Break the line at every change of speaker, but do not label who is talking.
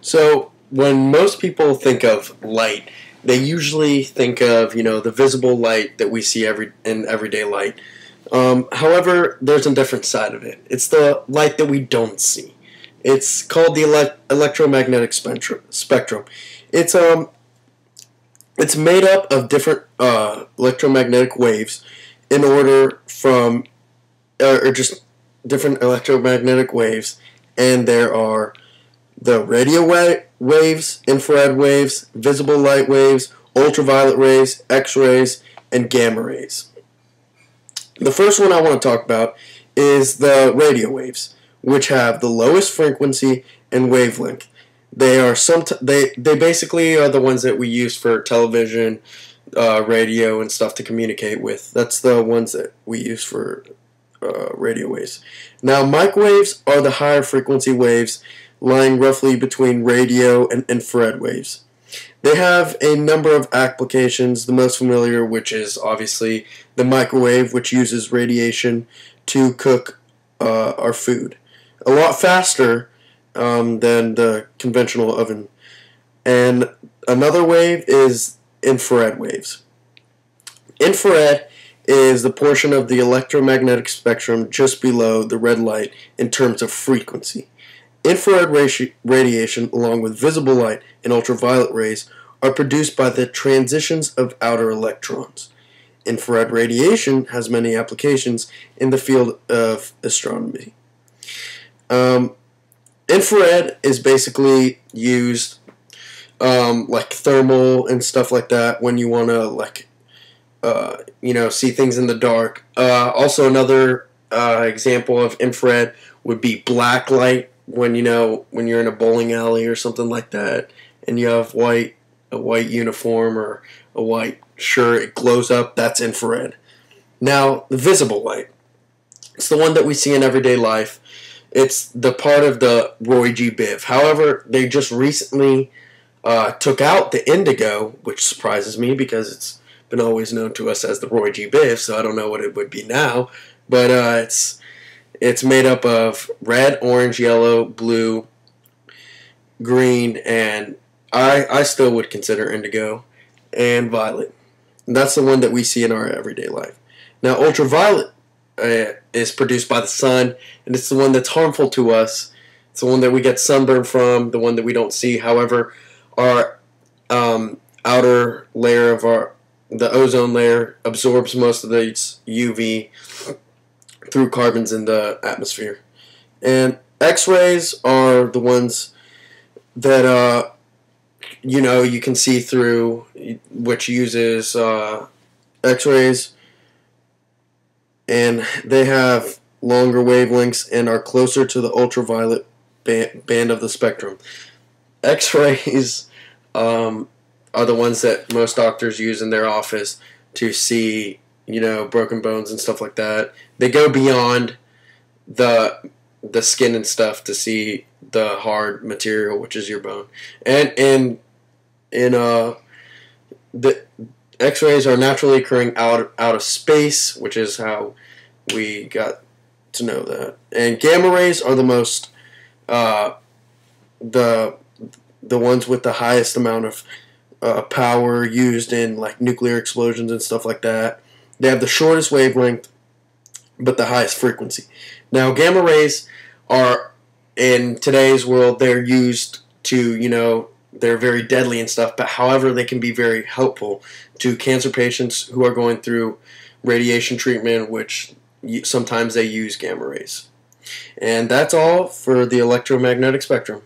So when most people think of light, they usually think of the visible light that we see in everyday light. However, there's a different side of it. It's the light that we don't see. It's called the electromagnetic spectrum. It's it's made up of different electromagnetic waves in order from or just different electromagnetic waves, and there are the radio waves, infrared waves, visible light waves, ultraviolet rays, X-rays, and gamma rays. The first one I want to talk about is the radio waves, which have the lowest frequency and wavelength. They are they basically are the ones that we use for television, radio, and stuff to communicate with. That's the ones that we use for radio waves. Now, microwaves are the higher frequency waves, lying roughly between radio and infrared waves. They have a number of applications, the most familiar which is obviously the microwave, which uses radiation to cook our food. A lot faster than the conventional oven. And another wave is infrared waves. Infrared is the portion of the electromagnetic spectrum just below the red light in terms of frequency. Infrared radiation, along with visible light and ultraviolet rays, are produced by the transitions of outer electrons. Infrared radiation has many applications in the field of astronomy. Infrared is basically used like thermal and stuff like that when you want to see things in the dark. Also, another example of infrared would be black light when you're in a bowling alley or something like that, and you have a white uniform or a white shirt. It glows up. That's infrared. Now, the visible light. It's the one that we see in everyday life. It's the part of the Roy G. Biv. However, they just recently took out the indigo, which surprises me because it's been always known to us as the Roy G. Biv, so I don't know what it would be now. But it's made up of red, orange, yellow, blue, green, and I still would consider indigo, and violet. And that's the one that we see in our everyday life. Now, ultraviolet is produced by the sun, and it's the one that's harmful to us. It's the one that we get sunburn from, the one that we don't see. However, our outer layer of the ozone layer absorbs most of the UV through carbons in the atmosphere. And X-rays are the ones that you can see through, which uses X-rays, and they have longer wavelengths and are closer to the ultraviolet band of the spectrum. X-rays are the ones that most doctors use in their office to see, broken bones and stuff like that. They go beyond the skin and stuff to see the hard material, which is your bone. And the X-rays are naturally occurring out of space, which is how we got to know that. And gamma rays are the most the ones with the highest amount of power used in like nuclear explosions and stuff like that. They have the shortest wavelength, but the highest frequency. Now, gamma rays are, in today's world, they're used to, they're very deadly and stuff, but however, they can be very helpful to cancer patients who are going through radiation treatment, which sometimes they use gamma rays. And that's all for the electromagnetic spectrum.